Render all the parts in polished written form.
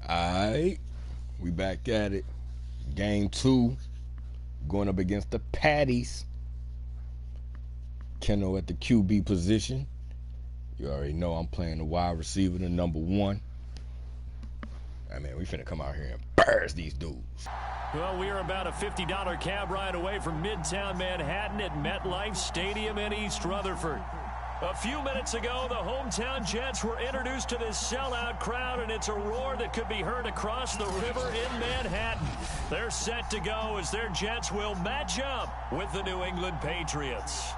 Alright, we back at it. Game 2, going up against the Patties. KENO at the QB position. You already know I'm playing the wide receiver, the number 1. I mean, we finna come out here and burst these dudes. Well, we are about a $50 cab ride away from Midtown Manhattan at MetLife Stadium in East Rutherford. A few minutes ago, the hometown Jets were introduced to this sellout crowd, and it's a roar that could be heard across the river in Manhattan. They're set to go as their Jets will match up with the New England Patriots.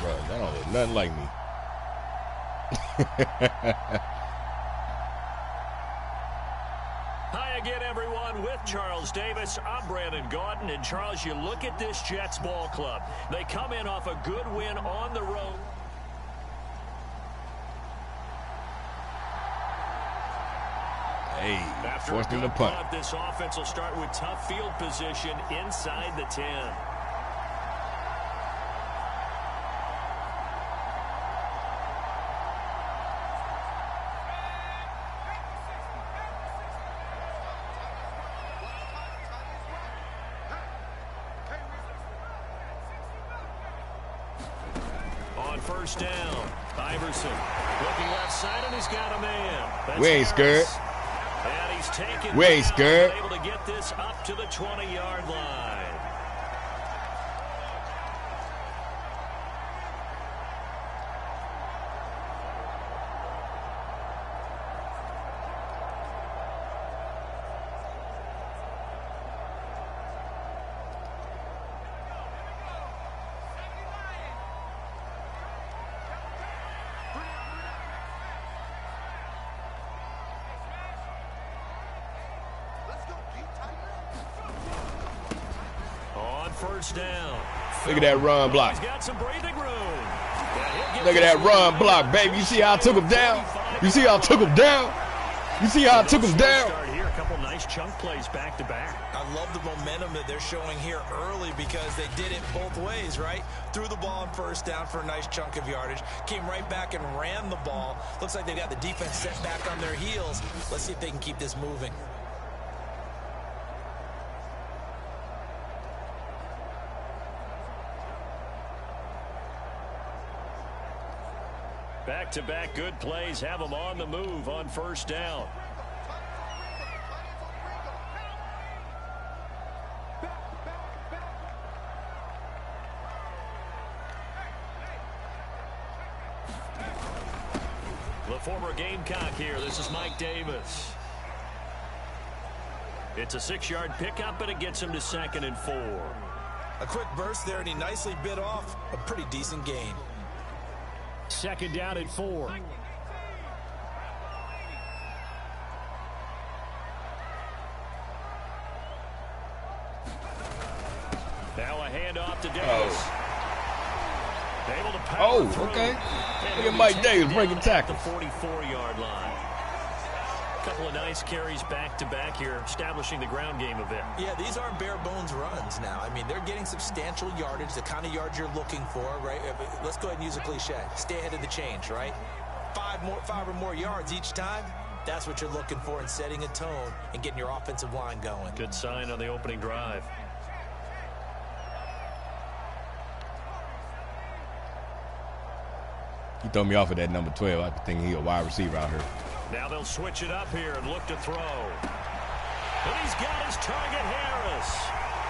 Bro, that don't look nothing like me. Hi again, everyone. With Charles Davis, I'm Brandon Gaudin. And Charles, you look at this Jets ball club. They come in off a good win on the road. Hey, After forced him to a good punt. punt, this offense will start with tough field position inside the 10. First down, Iverson looking left side, and he's got a man. That's we ain't scared. And he's taken. We ain't scared. Able to get this up to the 20-yard line. First down. Look at that run block. He's got some breathing room. Look at that run block, baby. You see how I took him down? You see how I took him down? You see how I took him down? Here, a couple nice chunk plays back to back. I love the momentum that they're showing here early because they did it both ways, right? Threw the ball on first down for a nice chunk of yardage. Came right back and ran the ball. Looks like they've got the defense set back on their heels. Let's see if they can keep this moving. Back-to-back good plays have them on the move on first down. The former Gamecock here. This is Mike Davis. It's a 6-yard pickup, but it gets him to 2nd and 4. A quick burst there, and he nicely bit off a pretty decent gain. 2nd down and 4. Now a handoff to Davis. Able to power through. Okay. Look at Mike Davis breaking tackles. The 44-yard line. A couple of nice carries back-to-back here, establishing the ground game a bit. Yeah, these aren't bare-bones runs now. I mean, they're getting substantial yardage, the kind of yards you're looking for, right? Let's go ahead and use a cliche. Stay ahead of the change, right? 5 or more yards each time. That's what you're looking for in setting a tone and getting your offensive line going. Good sign on the opening drive. He threw me off of that number 12. I think he's a wide receiver out here. Now they'll switch it up here and look to throw. And he's got his target, Harris.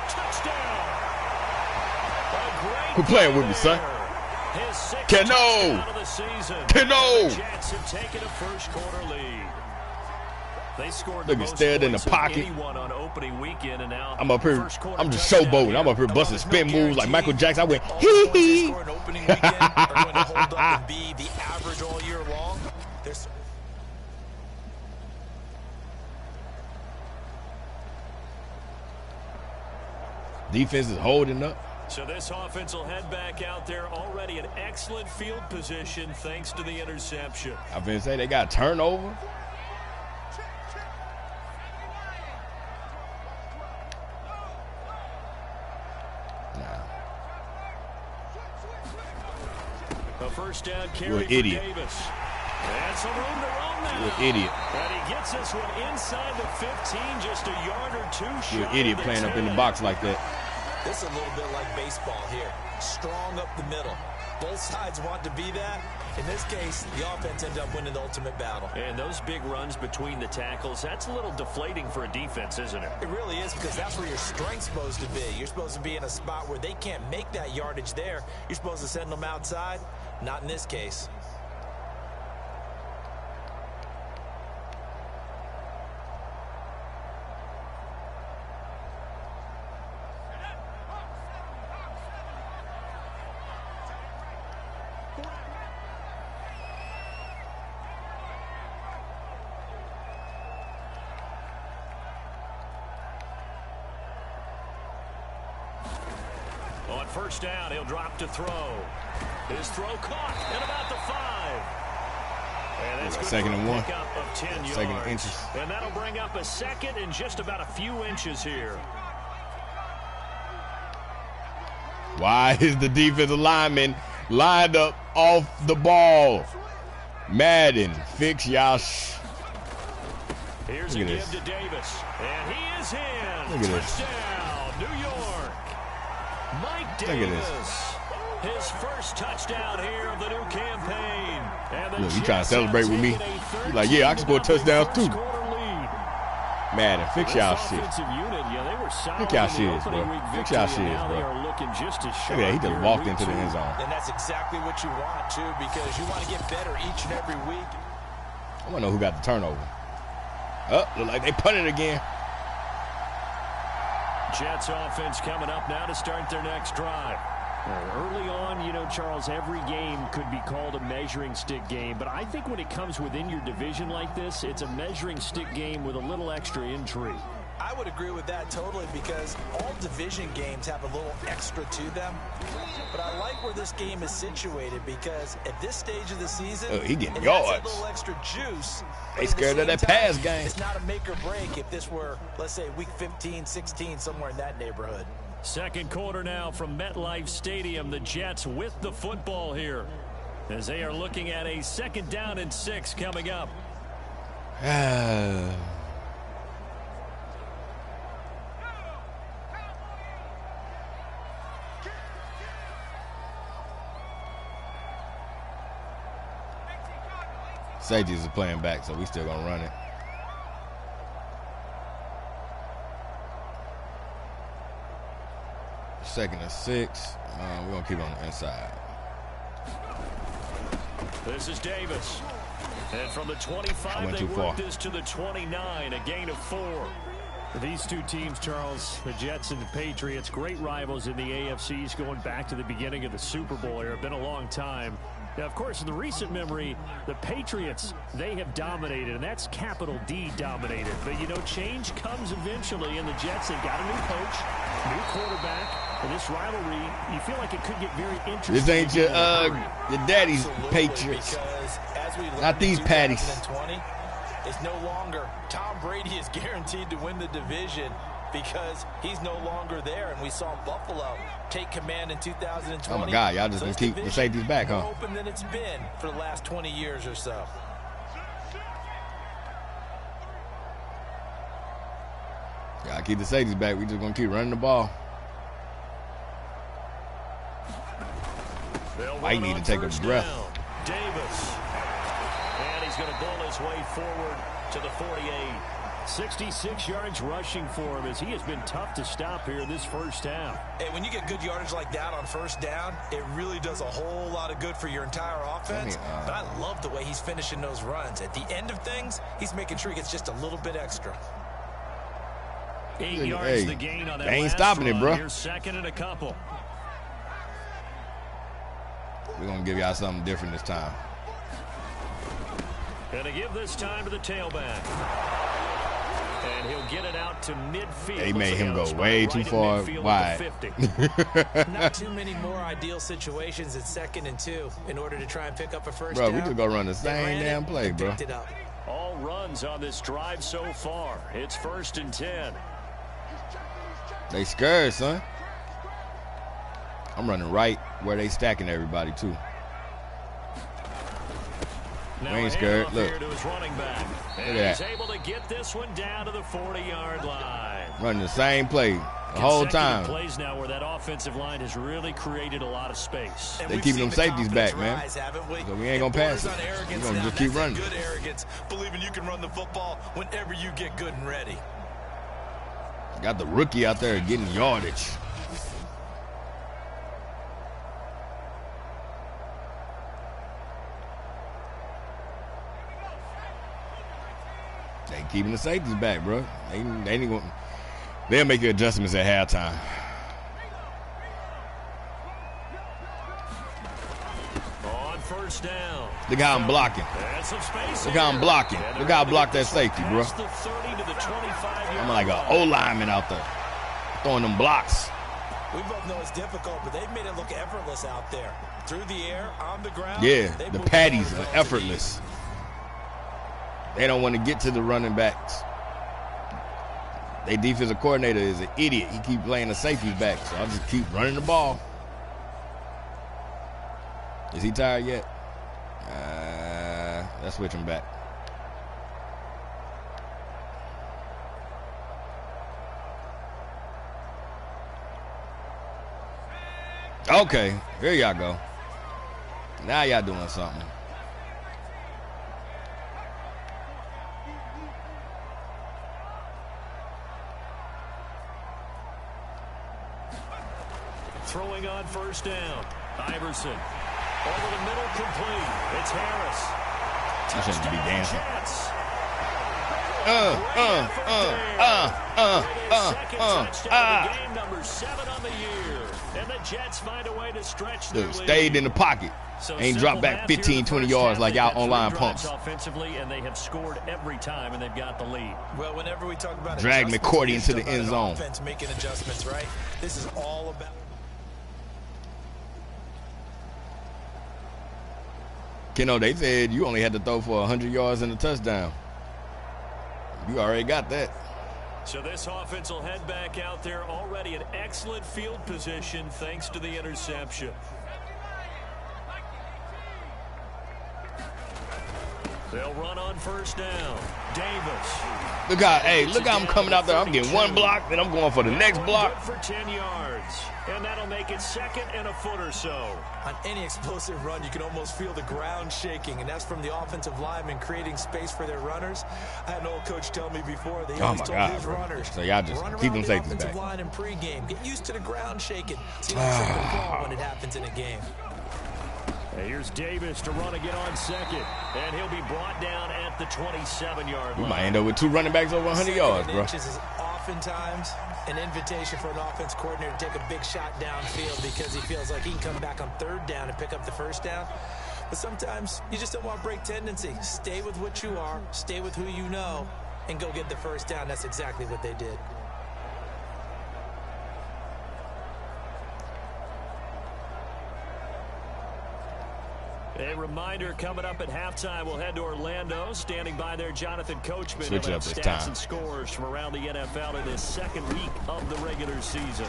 Touchdown. Quit playing with me, son. KENO. KENO. The Jets have taken a first-quarter lead. They scored Look, he stayed in the pocket. On opening weekend, and now I'm up here. I'm just showboating. I'm up here busting spin moves like Michael Jackson. I went hee hee. Opening weekend are going to hold up and be the average all year long. There's Defense is holding up. So this offense will head back out there, already in excellent field position thanks to the interception. I was going to say they got a turnover. A first down carry You're an for idiot. Davis. And some room to roam now. You're an idiot. And he gets this one inside the 15, just a yard or two short. You're an idiot playing up in the box like that. This is a little bit like baseball here. Strong up the middle. Both sides want to be that. In this case, the offense ended up winning the ultimate battle. And those big runs between the tackles, that's a little deflating for a defense, isn't it? It really is, because that's where your strength's supposed to be. You're supposed to be in a spot where they can't make that yardage there. You're supposed to send them outside. Not in this case. On first down, he'll drop to throw. His throw caught at about the 5. And that's second and 1. Of 10 Second yards. inches. And that'll bring up a second in just about a few inches here. Why is the defensive lineman lined up off the ball? Madden, fix y'all. Here's a give to Davis. And he is in. Look at this. Touchdown, New York. Mike Davis. Look at this. His first touchdown here of the new campaign. And Look, you trying to celebrate with me? He's like, yeah, I can score touchdowns too. Madden, fix y'all shit. Fix y'all shit, bro. Fix y'all shit, bro. Look at that, he just walked into the end zone. And that's exactly what you want, too, because you want to get better each and every week. I want to know who got the turnover. Oh, look like they punted again. Jets offense coming up now to start their next drive. Early on, you know, Charles, every game could be called a measuring stick game. But I think when it comes within your division like this, it's a measuring stick game with a little extra intrigue. I would agree with that totally, because all division games have a little extra to them. But I like where this game is situated, because at this stage of the season, he getting it yards. has a little extra juice. They scared of that pass game. It's not a make or break if this were, let's say, week 15, 16, somewhere in that neighborhood. Second quarter now from MetLife Stadium. The Jets with the football here as they are looking at a 2nd down and 6 coming up. Safeties are playing back, so we still gonna run it. Second and 6. We're gonna keep it on the inside. This is Davis. And from the 25, they work this to the 29, a gain of 4. These two teams, Charles, the Jets and the Patriots, great rivals in the AFCs going back to the beginning of the Super Bowl era. Been a long time. Now, of course, in the recent memory, the Patriots, they have dominated, and that's capital D dominated. But, you know, change comes eventually, and the Jets, they've got a new coach, new quarterback, and this rivalry, you feel like it could get very interesting. This ain't your daddy's Patriots. Not these Patties. It's no longer Tom Brady is guaranteed to win the division, because he's no longer there, and we saw Buffalo take command in 2020. Oh my God, y'all just gonna keep the safeties back, huh? More open than it's been for the last 20 years or so. Y'all keep the safeties back. We just gonna keep running the ball. I need to take a breath. Davis. And he's going to ball his way forward to the 48. 66 yards rushing for him, as he has been tough to stop here this first half. And when you get good yardage like that on first down, it really does a whole lot of good for your entire offense. But I love the way he's finishing those runs. At the end of things, he's making sure he gets just a little bit extra. 8 yards the gain on that. They ain't stopping it, bro. Here's second and a couple. We're going to give y'all something different this time. Gonna give this time to the tailback. And he'll get it out to midfield. They made him go way too far wide. Not too many more ideal situations at 2nd and 2 in order to try and pick up a first down. down. We just gonna run the same damn play, bro. All runs on this drive so far. It's 1st and 10. They scared, son. I'm running right where they stacking everybody, too. We ain't scared. Look. Look at that. He's able to get this one down to the 40-yard line. Running the same play the whole time. Plays now where that offensive line has really created a lot of space. They keeping them safeties back, man. So we ain't gonna pass it. We're gonna just keep running. Good arrogance, believing you can run the football whenever you get good and ready. Got the rookie out there getting yardage. They keeping the safeties back, bro. They'll make the adjustments at halftime. On first down. Look how I'm blocking. Look how I'm blocking. Look how I block that safety, bro. I'm like an O-lineman out there throwing them blocks. We both know it's difficult, but they've made it look effortless out there. Through the air, on the ground. Yeah, the Patties are effortless. They don't want to get to the running backs. Their defensive coordinator is an idiot. He keep laying the safeties back, so I'll just keep running the ball. Is he tired yet? Let's switch him back. Okay, here y'all go. Now y'all doing something. Throwing on first down. Iverson. Over the middle, complete. It's Harris. I shouldn't be dancing. Game number 7 on the year. And the Jets find a way to stretch their lead. Stayed in the pocket. Ain't dropped back 15, 20 yards like out online pumps. Offensively, and they have scored every time, and they've got the lead. Well, whenever we talk about drag McCourty into the end zone. Offense making adjustments, right? This is all about. Keno, they said you only had to throw for 100 yards and a touchdown. You already got that. So this offense will head back out there, already in excellent field position thanks to the interception. They'll run on first down. Davis. Look how, hey, look how I'm coming out there. I'm getting one block, then I'm going for the next block. Good for 10 yards. And that'll make it 2nd and a foot or so. On any explosive run, you can almost feel the ground shaking, and that's from the offensive linemen creating space for their runners. I had an old coach tell me before that he always told his runners, so y'all just keep them safety back. Line in pregame. Get used to the ground shaking. So you don't trip and fall when it happens in a game. And here's Davis to run again on 2nd, and he'll be brought down at the 27-yard line. We might end up with 2 running backs over 100 yards, bro. Is oftentimes an invitation for an offense coordinator to take a big shot downfield because he feels like he can come back on 3rd down and pick up the 1st down. But sometimes you just don't want to break tendency. Stay with what you are, stay with who you know, and go get the 1st down. That's exactly what they did. A reminder coming up at halftime. We'll head to Orlando. Standing by there, Jonathan Coachman. Switch up this stats time. And scores from around the NFL in this 2nd week of the regular season.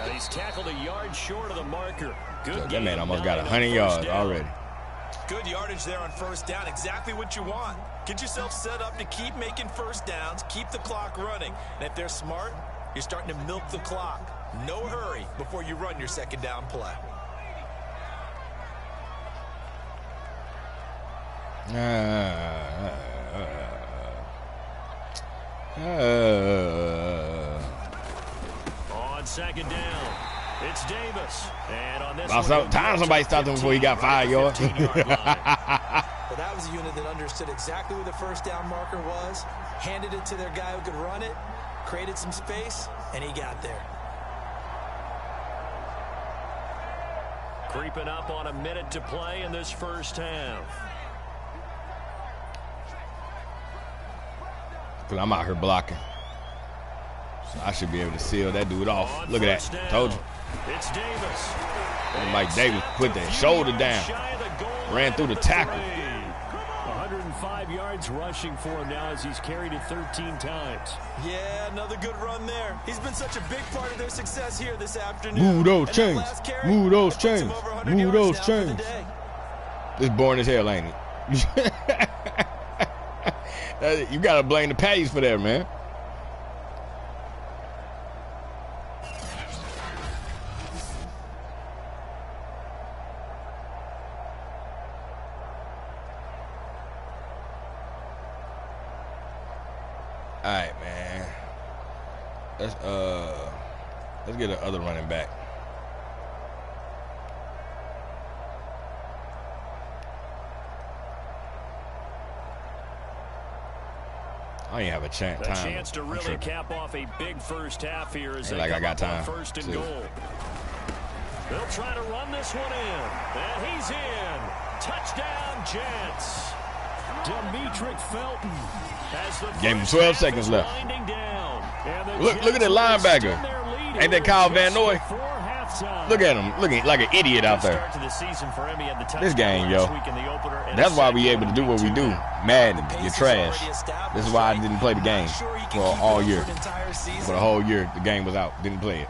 And he's tackled a yard short of the marker. Good. That man almost got 100 yards already. Good yardage there on 1st down. Exactly what you want. Get yourself set up to keep making 1st downs. Keep the clock running. And if they're smart, you're starting to milk the clock. No hurry before you run your 2nd down play. On 2nd down, it's Davis. And on this time somebody stopped him before he got 5 yards. Well, that was a unit that understood exactly where the 1st down marker was, handed it to their guy who could run it, created some space, and he got there. Creeping up on a minute to play in this 1st half. Because I'm out here blocking. So I should be able to seal that dude off. Look at that. Told you. It's Davis. And Mike Davis put that shoulder down. Ran through the tackle. 105 yards rushing for him now as he's carried it 13 times. Yeah, another good run there. He's been such a big part of their success here this afternoon. Move those chains. Move those chains. Move those chains. It's boring as hell, ain't it? You gotta blame the Patties for that, man. All right, man. Let's get the other running back. I ain't have a chance. A chance to really cap off a big first half here as they like I got time. First and goal. They'll try to run this one in, and he's in. Touchdown, Jets. Demetric Felton has the gave him 12 seconds left. Look at that linebacker. Ain't that Kyle Van Noy? Look at him, looking like an idiot out there. This game, yo. That's why we able to do what we do. Madden, you're trash. This is why I didn't play the game for all year. For the whole year, the game was out. Didn't play it.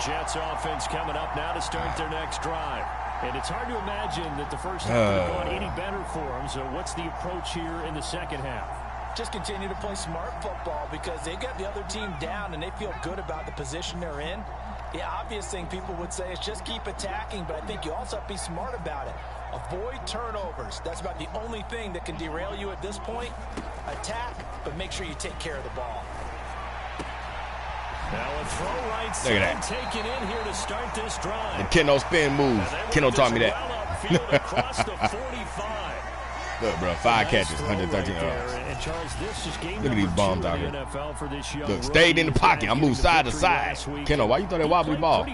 Jets offense coming up now to start their next drive. And it's hard to imagine that the first half would have gone any better for them. So what's the approach here in the second half? Just continue to play smart football because they got the other team down and they feel good about the position they're in. The obvious thing people would say is just keep attacking, but I think you also have to be smart about it. Avoid turnovers. That's about the only thing that can derail you at this point. Attack, but make sure you take care of the ball. Now a throw right side taken in here to start this drive. The KENO spin move. KENO taught me that. Across the 45. Look, bro, 5 catches, 113 yards. Look at these bums out here. Look, stayed in the pocket. I moved side to side. KENO, why you throw that wobbly ball?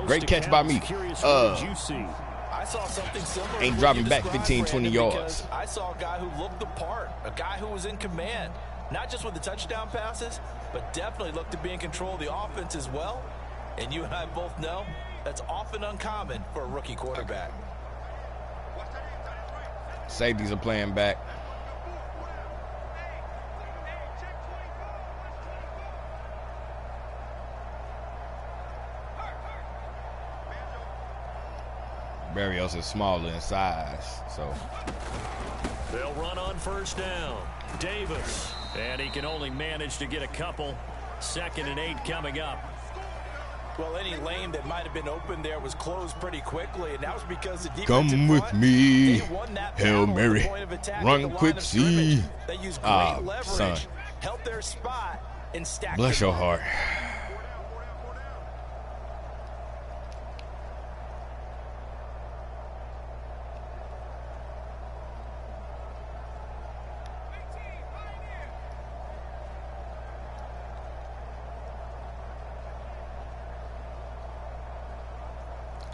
Great catch by me. I saw something similar. Ain't dropping back 15, 20 yards. I saw a guy who looked the part, a guy who was in command. Not just with the touchdown passes, but definitely looked to be in control of the offense as well. And you and I both know that's often uncommon for a rookie quarterback. Safeties are playing back. Barrios is smaller in size, so. They'll run on first down. Davis, and he can only manage to get a couple. 2nd and 8 coming up. Well, any lane that might have been open there was closed pretty quickly, and that was because the defensive come with me, Hail Mary, run quick, see. They used great leverage, son. Held their spot, and stacked. Bless your heart.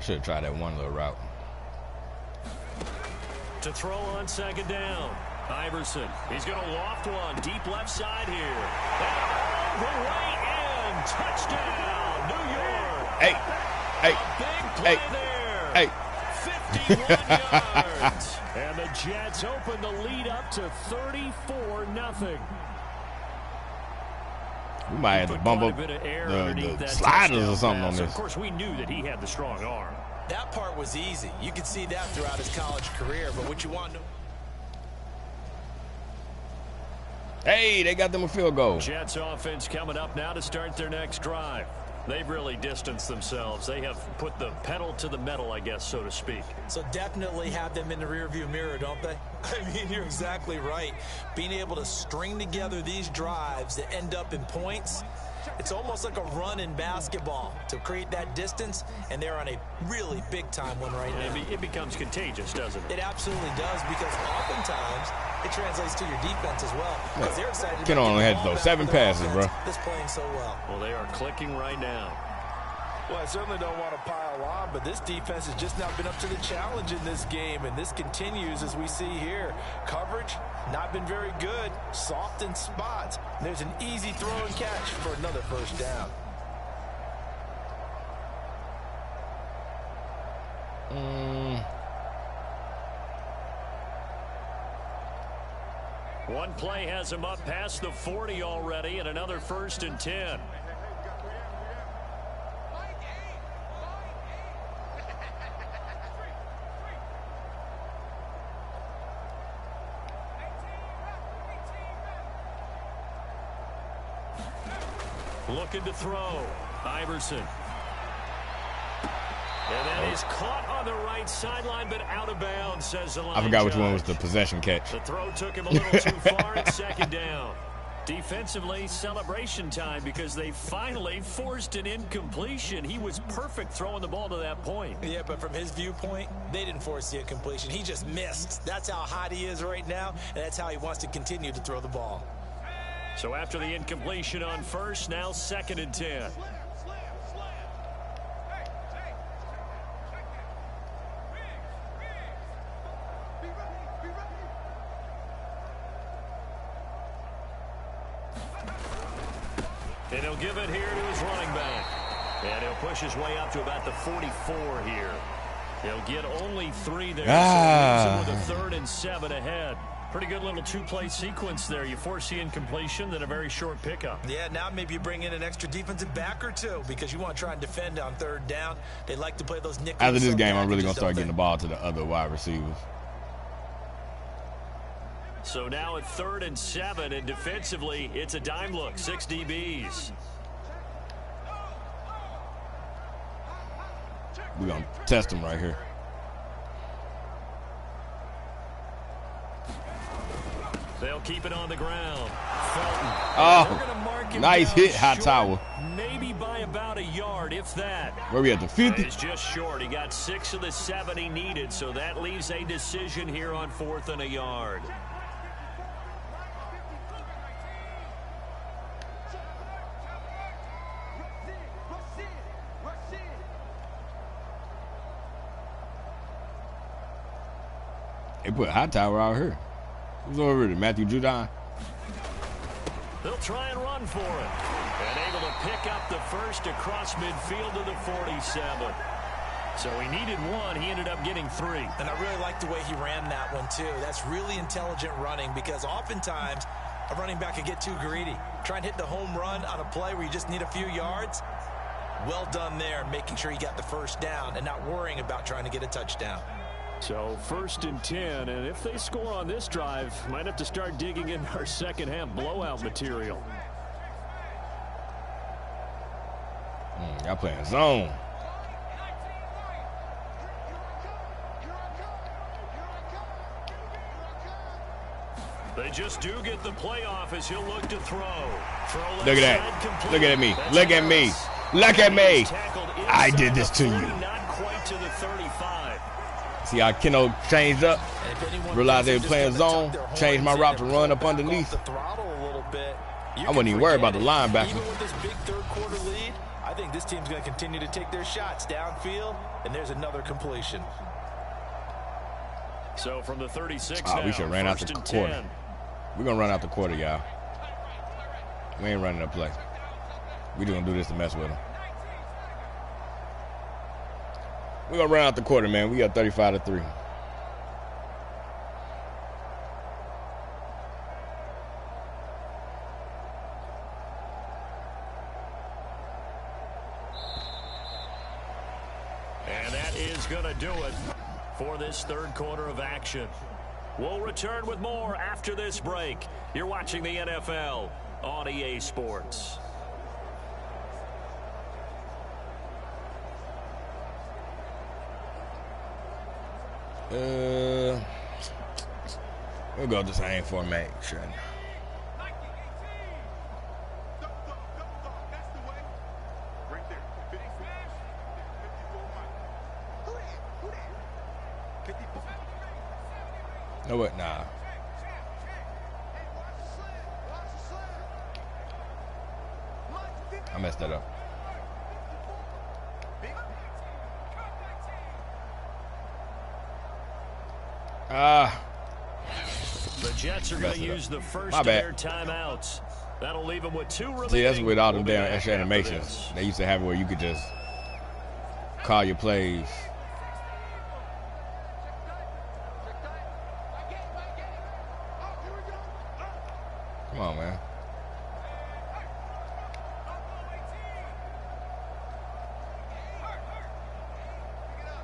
Should have tried that one little route. To throw on 2nd down. Iverson. He's going to loft one. Deep left side here. And the way in. Touchdown, New York. Hey. Big play there. 51 yards. And the Jets open the lead up to 34-0. We might have to bump up the sliders or something on this. Of course, we knew that he had the strong arm. That part was easy. You could see that throughout his college career. But what you want to... Hey, they got them a field goal. Jets offense coming up now to start their next drive. They've really distanced themselves. They have put the pedal to the metal, I guess, so to speak. So definitely have them in the rearview mirror, don't they? I mean, you're exactly right. Being able to string together these drives that end up in points, it's almost like a run in basketball to create that distance, and they're on a really big-time one right now. It becomes contagious, doesn't it? It absolutely does, because oftentimes it translates to your defense as well. Because they're excited. KENO only had to throw 7 passes, bro. That's playing so well. Well, they are clicking right now. Well, I certainly don't want to pile on, but this defense has just not been up to the challenge in this game, and this continues as we see here. Coverage, not been very good, soft in spots. There's an easy throw and catch for another first down. One play has him up past the 40 already, and another 1st and 10. Looking to throw. Iverson. And that is caught on the right sideline, but out of bounds, says the line I forgot which judge. one was the possession catch. The throw took him a little too far at second down. Defensively, celebration time because they finally forced an incompletion. He was perfect throwing the ball to that point. Yeah, but from his viewpoint, they didn't force the incompletion. He just missed. That's how hot he is right now, and that's how he wants to continue to throw the ball. So after the incompletion on first, now 2nd and 10. And he'll give it here to his running back. And he'll push his way up to about the 44 here. He'll get only 3 there. So leaves him with a 3rd and 7 ahead. Pretty good little 2-play sequence there. You force the incompletion, then a very short pickup. Yeah, now maybe you bring in an extra defensive back or two because you want to try and defend on 3rd down. They like to play those nickels. After this game, I'm really going to start getting the ball to the other wide receivers. So now at 3rd and 7, and defensively, it's a dime look. 6 DBs. We're going to test him right here. They'll keep it on the ground. Felton. Oh, nice hit, Hightower. Maybe by about a yard, if that. Where we at, the 50? It's just short. He got 6 of the 7 he needed, so that leaves a decision here on 4th and a yard. They put Hightower out here. Who's over there? Matthew Judon? They'll try and run for it. And able to pick up the first across midfield to the 47. So he needed 1. He ended up getting 3. And I really like the way he ran that one, too. That's really intelligent running because oftentimes a running back can get too greedy. Try and hit the home run on a play where you just need a few yards. Well done there, making sure he got the first down and not worrying about trying to get a touchdown. So 1st and 10, and if they score on this drive, might have to start digging in our second half blowout material. Y'all playing zone. They just do get the playoff as he'll look to throw. Look at that. Look at me. Look at me. Look at me. I did this to you. Not quite to the 35. See how KENO changed up? Realized they were playing zone. Changed my route to run up underneath. I wasn't even worried about the linebacker. Even with this big 3rd quarter lead, I think this team's going to continue to take their shots downfield, and there's another completion. So from the 36 we should have ran out the quarter. We're going to run out the quarter, y'all. We ain't running a play. We're going to do this to mess with them. We're going to run out the quarter, man. We got 35-3. And that is going to do it for this 3rd quarter of action. We'll return with more after this break. You're watching the NFL on EA Sports. We'll go the same formation. No, what? Nah. I messed that up. The Jets are going to use the first of their timeouts. That'll leave them with 2 remaining. See, that's with all them damn extra animations. They used to have it where you could just call your plays. Come on, man.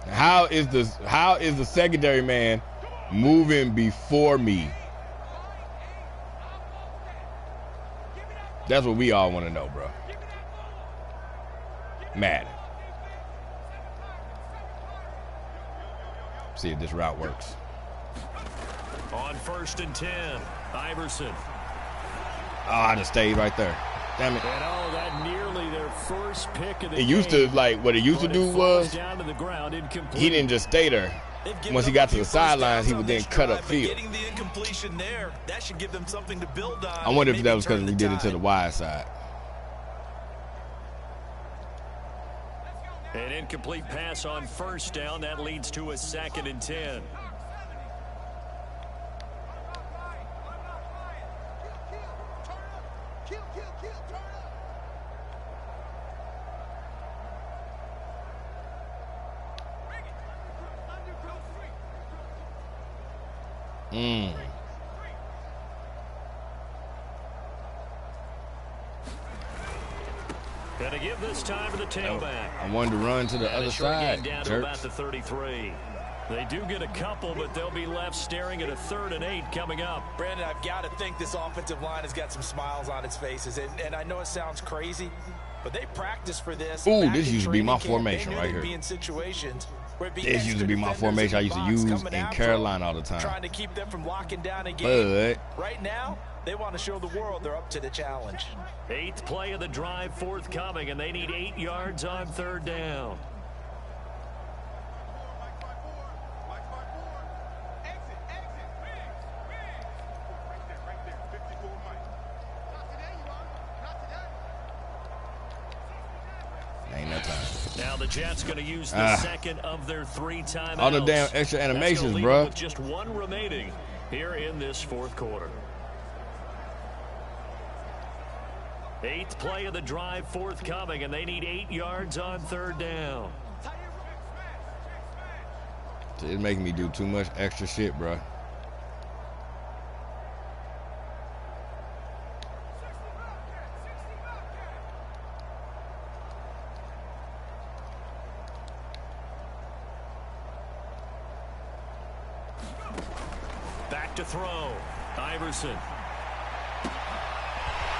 How is the secondary man moving before me? That's what we all want to know, bro. Madden. See if this route works. On 1st and 10, Iverson. Oh, I just stayed right there. Damn it. And oh, that nearly their first pick of the game. It used to, like, what it used to do was down to the ground, incomplete. He didn't just stay there. Once he got to the sidelines, he would then cut up field. Getting the incompletion there, that should give them something to build on. I wonder if that was because we did it to the wide side. An incomplete pass on 1st down. That leads to a 2nd and 10. Gonna give this time to the tailback. I wanted to run to the other side. Down to about the 33. They do get a couple, but they'll be left staring at a 3rd and 8 coming up. Brandon, I've got to think this offensive line has got some smiles on its faces. And I know it sounds crazy, but they practice for this. Ooh, this used to be my formation right here. This used to be my formation I used to use in Carolina all the time. Trying to keep them from locking down a game. But right now, they want to show the world they're up to the challenge. 8th play of the drive forthcoming, and they need 8 yards on 3rd down. Ain't no time. Now the Jets going to use the second of their 3 timeouts. All the damn extra animations, bro. With just 1 remaining here in this 4th quarter. 8th play of the drive forthcoming, and they need 8 yards on 3rd down. It's making me do too much extra shit, bro. Back to throw. Iverson.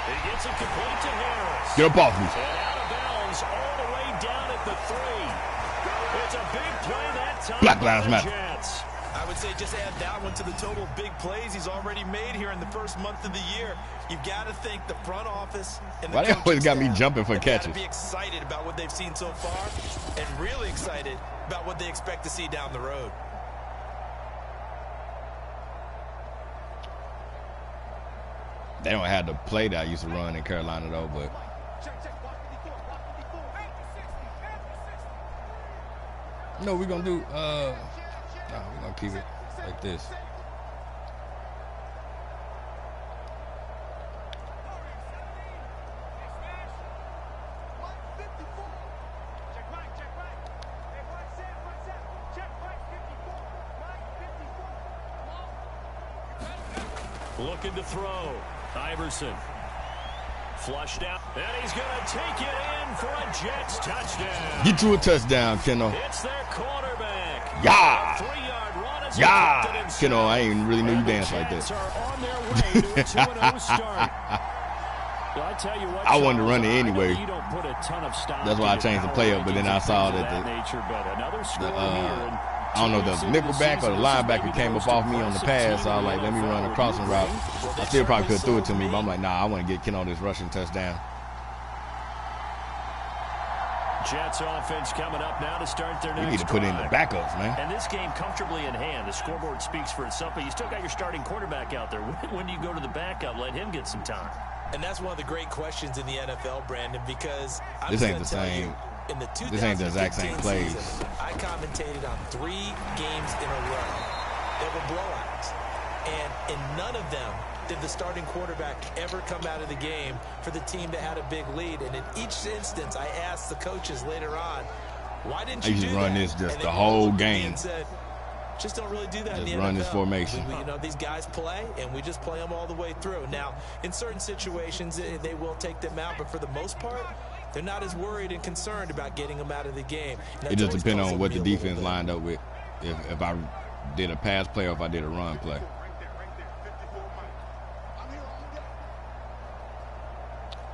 He gets it complete to Harris. Get up off me. And out of bounds all the way down at the 3. It's a big play that time. Black Lives Matter. Jets. I would say just add that one to the total of big plays he's already made here in the first month of the year. You've got to think the front office and the Why they always got me jumping for catches? Be excited about what they've seen so far and really excited about what they expect to see down the road. They don't have the play that I used to run in Carolina, though, but. No, we're going to do, no, we're going to keep it like this. Looking to throw. Iverson. Flushed out. And he's going to take it in for a Jets touchdown. Get you a touchdown, Keno. It's their quarterback. Yeah. 3-yard run. Yeah. Keno, I ain't really knew you dance like that. Are on their way to a 2-0 start. Well, I tell you what, I wanted to run it anyway. You don't put a ton of stock. That's why I changed the play up, but then I saw that I don't know, the nickelback or the linebacker came up off me on the pass, so I was like, let me run a crossing route. I still probably could have threw it to me, but I'm like, nah, I want to get Keno this rushing touchdown. Jets offense coming up now to start their next We need to put in the backups, man. And this game comfortably in hand. The scoreboard speaks for itself, but you still got your starting quarterback out there. When do you go to the backup? Let him get some time. And that's one of the great questions in the NFL, Brandon, because this ain't the same. This ain't the exact same plays. I commentated on 3 games in a row that were blowouts. And in none of them did the starting quarterback ever come out of the game for the team that had a big lead. And in each instance, I asked the coaches later on, why didn't you do that? I used to run this just the whole game. Said, just don't really do that just in the run NFL. This formation. You know, these guys play, and we just play them all the way through. Now, in certain situations, they will take them out, but for the most part, they're not as worried and concerned about getting them out of the game. It just depends on what the defense lined up with. If I did a pass play or if I did a run play.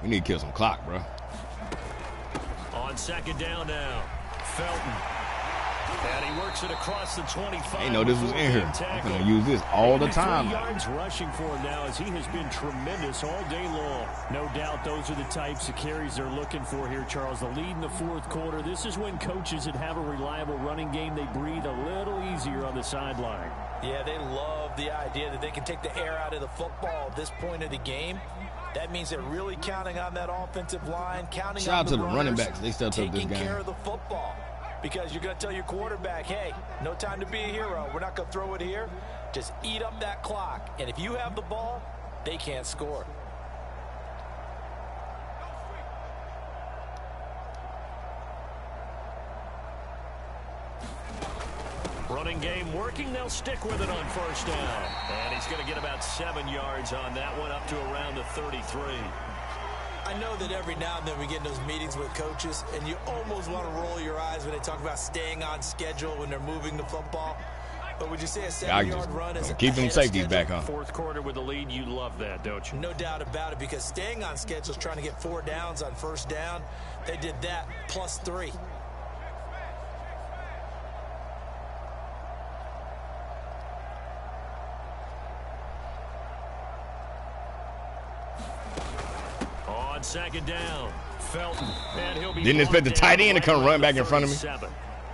We need to kill some clock, bro. On On second down now, Felton. And he works it across the 25. I know this was in here. I'm going to use this all the time. 3 yards rushing for him now as he has been tremendous all day long. No doubt those are the types of carries they're looking for here, Charles. The lead in the fourth quarter. This is when coaches that have a reliable running game, they breathe a little easier on the sideline. Yeah, they love the idea that they can take the air out of the football at this point of the game. That means they're really counting on that offensive line, counting Shout on out to the runners, running backs. They stepped up this taking game. care of the football. Because you're going to tell your quarterback, hey, no time to be a hero. We're not going to throw it here. Just eat up that clock. And if you have the ball, they can't score. Running game working. They'll stick with it on first down. And he's going to get about 7 yards on that one, up to around the 33. I know that every now and then we get in those meetings with coaches, and you almost want to roll your eyes when they talk about staying on schedule when they're moving the football. But would you say a 7-yard run is keep them safeties back on? Fourth quarter with the lead, you love that, don't you? No doubt about it, because staying on schedule is trying to get 4 downs on first down. They did that plus 3. Second down, Felton, and he'll be didn't expect the tight end to come run back in front of me.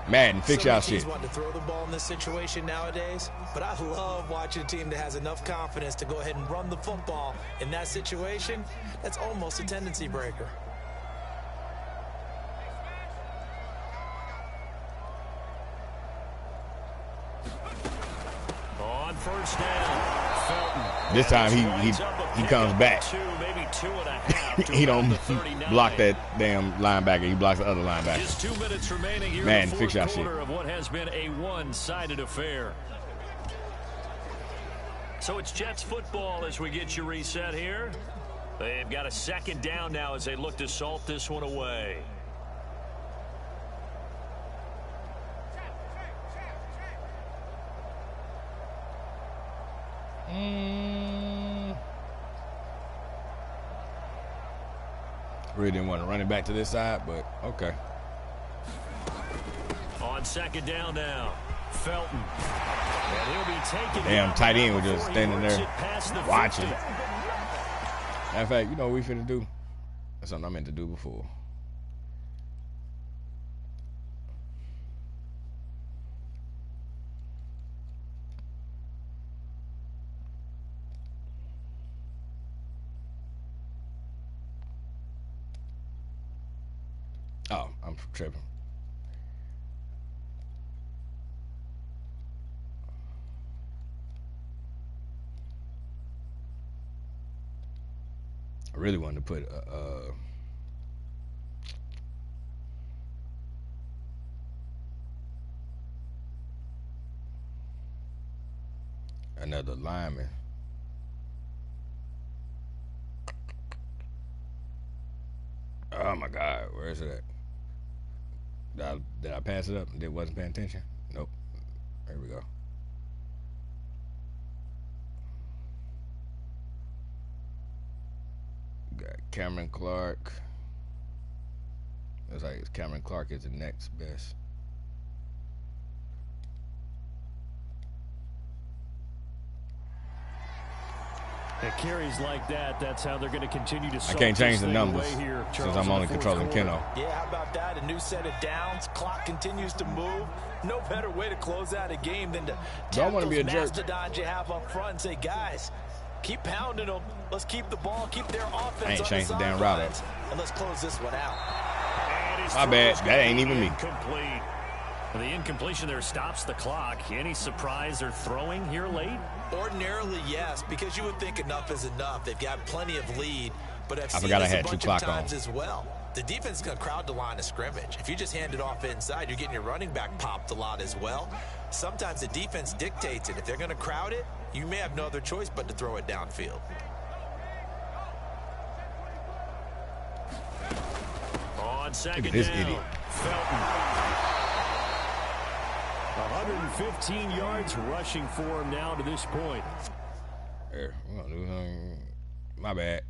Madden, fix y'all shit. Want to throw the ball in this situation nowadays, but I love watching a team that has enough confidence to go ahead and run the football in that situation. That's almost a tendency breaker. On first down, Felton. This time he comes back. He don't block that damn linebacker. He blocks the other linebacker. Just 2 minutes remaining here in the fourth quarter of what has been a one-sided affair. So it's Jets football as we get you reset here. They've got a second down now as they look to salt this one away. Really didn't want to run it back to this side, but okay. On second down now, Felton. And he'll be taken. Damn, tight end was just standing there watching. Matter of fact, you know what we finna do? That's something I meant to do before. Oh, I'm tripping. I really wanted to put another lineman. Oh my God, where is it at? Did I pass it up and wasn't paying attention? Nope. There we go. Got Cameron Clark. Looks like Cameron Clark is the next best. It carries like that. That's how they're going to continue to. I can't change the numbers since I'm only controlling KENO. Yeah, how about that? A new set of downs. Clock continues to move. No better way to close out a game than to tap those mastodons you have up front and say, guys, keep pounding them. Let's keep the ball, keep their offense. I ain't changed the damn route up. And let's close this one out. My bad. That ain't even me. Incomplete. The incompletion there stops the clock. Any surprise they're throwing here late? Ordinarily, yes, because you would think enough is enough. They've got plenty of lead, but I've seen this a bunch of times as well. The defense is going to crowd the line of scrimmage. If you just hand it off inside, you're getting your running back popped a lot as well. Sometimes the defense dictates it. If they're going to crowd it, you may have no other choice but to throw it downfield. On second Look at this down, idiot. Felton. 115 yards rushing for him now to this point. Here, we're gonna do something. My bad.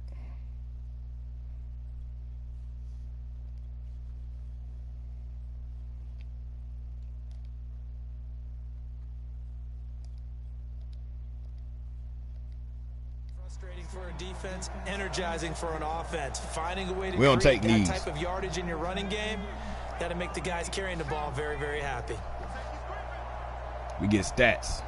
Frustrating for a defense, energizing for an offense. Finding a way to we don't take that knees. type of yardage in your running game, got to make the guys carrying the ball very, very happy. We get stats.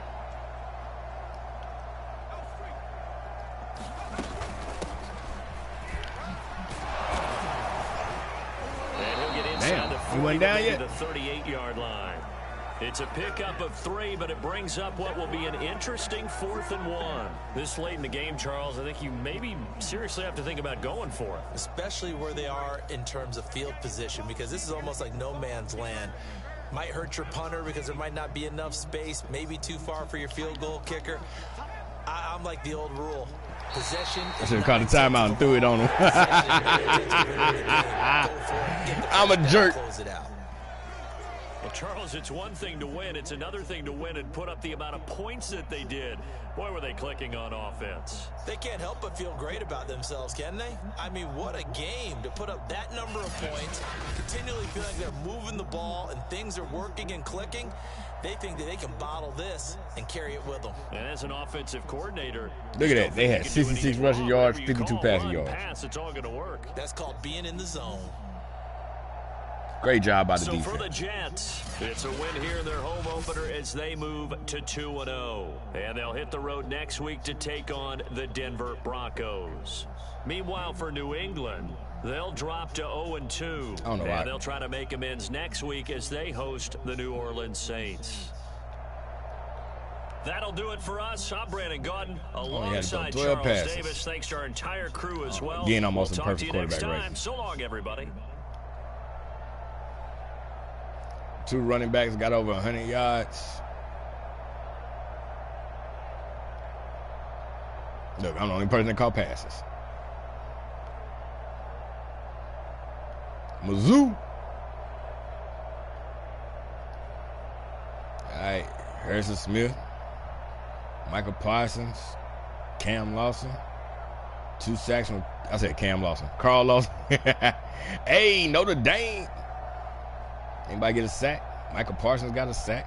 Damn, you went down yet? The 38-yard line. It's a pickup of 3, but it brings up what will be an interesting 4th and 1. This late in the game, Charles, I think you maybe seriously have to think about going for it. Especially where they are in terms of field position, because this is almost like no man's land. Might hurt your punter because there might not be enough space, maybe too far for your field goal kicker. I'm like the old rule. Possession. I should have caught the timeout and threw it on him. I'm a jerk. Well, Charles, it's one thing to win. It's another thing to win and put up the amount of points that they did. Boy, were they clicking on offense. They can't help but feel great about themselves, can they? I mean, what a game to put up that number of points, continually feel like they're moving the ball and things are working and clicking. They think that they can bottle this and carry it with them. And as an offensive coordinator, look at that. They had 66 rushing yards, 52 passing yards. Pass, it's all going to work. That's called being in the zone. Great job by the defense. So for the Jets, it's a win here in their home opener as they move to 2-0. And they'll hit the road next week to take on the Denver Broncos. Meanwhile, for New England, they'll drop to 0-2. And they'll try to make amends next week as they host the New Orleans Saints. That'll do it for us. I'm Brandon Gaudin alongside Charles Davis. Thanks to our entire crew as well. Again, almost we'll a perfect quarterback rating. So long, everybody. 2 running backs got over 100 yards. Look, I'm the only person that caught passes. Mizzou. All right, Harrison Smith, Michael Parsons, Cam Lawson. 2 sacks from, I said Cam Lawson. Carl Lawson. Hey, Notre Dame. Anybody get a sack? Michael Parsons got a sack.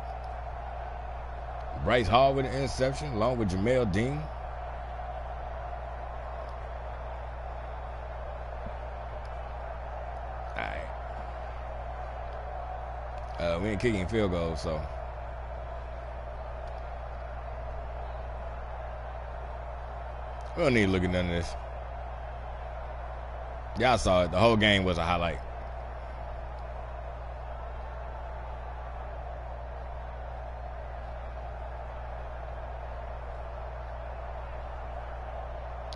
Bryce Hall with an interception, along with Jamel Dean. All right. We ain't kicking field goals, so. We don't need to look at none of this. Y'all saw it. The whole game was a highlight.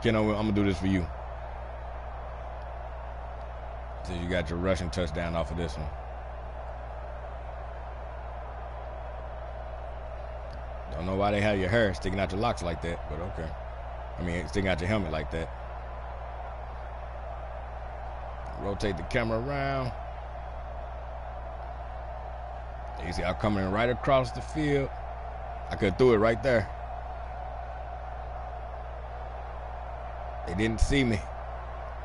Keno, I'm going to do this for you. So you got your rushing touchdown off of this one. Don't know why they have your hair sticking out your locks like that, but okay. I mean, sticking out your helmet like that. Rotate the camera around. You see, I'm coming right across the field. I could have threw it right there. They didn't see me.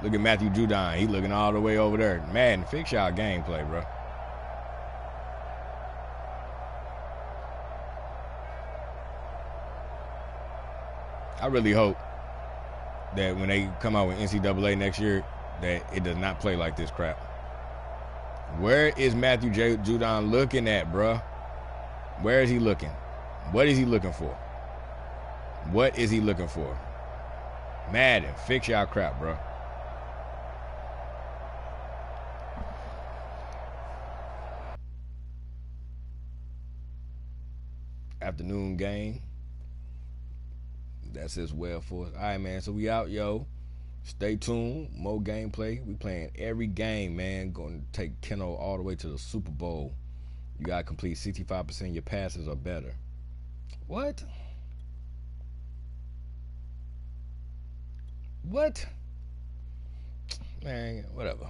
Look at Matthew Judon. He looking all the way over there. Man, fix y'all gameplay, bro. I really hope that when they come out with NCAA next year, that it does not play like this crap. Where is Matthew Judon looking at, bro? Where is he looking? What is he looking for? What is he looking for? Madden, fix y'all crap, bro. Afternoon game. That's as well for us. All right, man. So we out, yo. Stay tuned. More gameplay. We playing every game, man. Going to take KENO all the way to the Super Bowl. You got to complete 65% of your passes or better. What? What? Man, whatever.